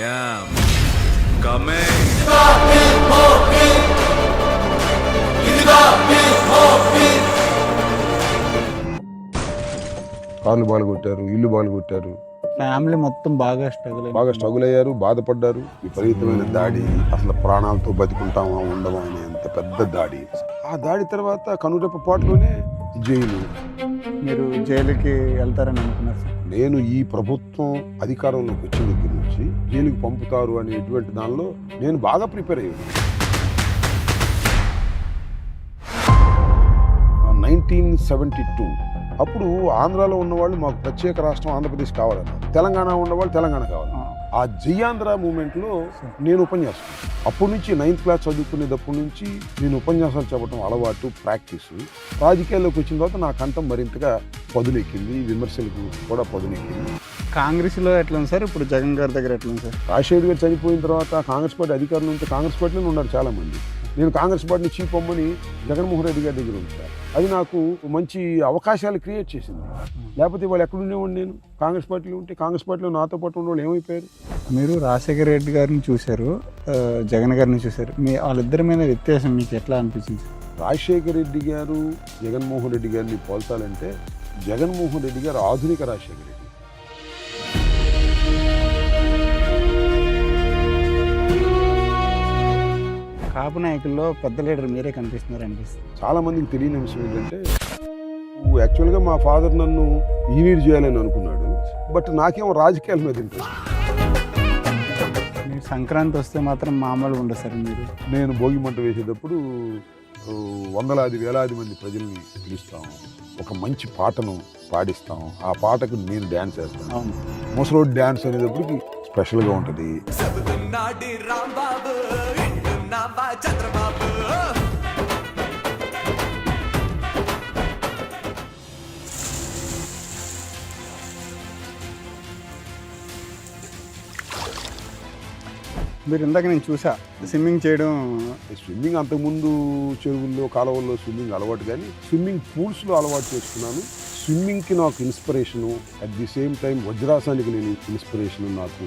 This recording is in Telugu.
am coming. కార్లు బాగుకొట్టారు, ఇల్లు బాగుకొట్టారు, ఫ్యామిలీ మొత్తం బాగా స్ట్రగుల్ అయ్యారు, బాధపడ్డారు. విపరీతమైన దాడి, అసలు ప్రాణాలతో బతికుంటామా ఉండమా అనేంత పెద్ద దాడి. ఆ దాడి తర్వాత కనురెప్ప పాటులోనే జైలు. మీరు జైలుకి వెళ్తారని అనుకున్నారు సార్? నేను ఈ ప్రభుత్వం అధికారంలోకి వచ్చిన దగ్గర నుంచి జైలుకి పంపుతారు అనేటువంటి దానిలో నేను బాగా ప్రిపేర్ అయ్యాను. 1972 అప్పుడు ఆంధ్రాలో ఉన్నవాళ్ళు మాకు ప్రత్యేక రాష్ట్రం ఆంధ్రప్రదేశ్ కావాలన్నారు, తెలంగాణ ఉన్నవాళ్ళు తెలంగాణ కావాలి. ఆ జయాంధ్ర మూమెంట్లో నేను ఉపన్యాసం, అప్పటి నుంచి 9th క్లాస్ చదువుకునేటప్పటి నుంచి నేను ఉపన్యాసాలు చెప్పడం అలవాటు, ప్రాక్టీస్. రాజకీయాల్లోకి వచ్చిన తర్వాత నా కంఠం మరింతగా పదునెక్కింది, విమర్శలకు కూడా పదునెక్కింది. కాంగ్రెస్లో ఎట్లా ఉంది సార్? ఇప్పుడు జగన్ గారి దగ్గర ఎట్లా ఉంది సార్? రాజశేఖర్ గారు చనిపోయిన తర్వాత కాంగ్రెస్ పార్టీ అధికారంలో ఉంటే కాంగ్రెస్ పార్టీలో ఉన్నారు చాలామంది. నేను కాంగ్రెస్ పార్టీని చీపమ్మని జగన్మోహన్ రెడ్డి గారి దగ్గర ఉంటాను. అది నాకు మంచి అవకాశాలు క్రియేట్ చేసింది. లేకపోతే వాళ్ళు ఎక్కడుండేవాడిని నేను కాంగ్రెస్ పార్టీలో ఉంటే. కాంగ్రెస్ పార్టీలో నాతో పాటు ఉన్న వాళ్ళు ఏమైపోయారు? మీరు రాజశేఖర రెడ్డి గారిని చూశారు, జగన్ గారిని చూశారు. వాళ్ళిద్దరి మీద వ్యత్యాసం మీకు ఎట్లా అనిపించింది? రాజశేఖర రెడ్డి గారు జగన్మోహన్ రెడ్డి గారిని పోల్చాలంటే జగన్మోహన్ రెడ్డి గారు ఆధునిక రాజశేఖర రెడ్డి. కాపు నాయకుల్లో పెద్ద లీడర్ మీరే కనిపిస్తున్నారు అనిపిస్తుంది. చాలా మందికి తెలియని అంశం ఏంటంటే, యాక్చువల్గా మా ఫాదర్ నన్ను ఇంజనీర్ చేయాలని అనుకున్నాడు, బట్ నాకేమో రాజకీయాల మీద ఇంట్రెస్ట్. మీరు సంక్రాంతి వస్తే మాత్రం మామూలుగా ఉండదు సార్. నేను భోగి మంట వేసేటప్పుడు వందలాది వేలాది మంది ప్రజల్ని పిలుస్తాం, ఒక మంచి పాటను పాడిస్తాం, ఆ పాటకు నేను డ్యాన్స్ వేస్తాను. ముసలోడ్ డ్యాన్స్ అనేటప్పటికి స్పెషల్గా ఉంటుంది. మీరు ఇందాక నేను చూసా స్విమ్మింగ్ చేయడం. స్విమ్మింగ్ అంతకుముందు చెరువుల్లో కాలువల్లో స్విమ్మింగ్ అలవాటు, కానీ స్విమ్మింగ్ పూల్స్లో అలవాటు చేసుకున్నాను. స్విమ్మింగ్కి నాకు inspiration, at the same time వజ్రాసనానికి నేను ఇన్స్పిరేషను. నాకు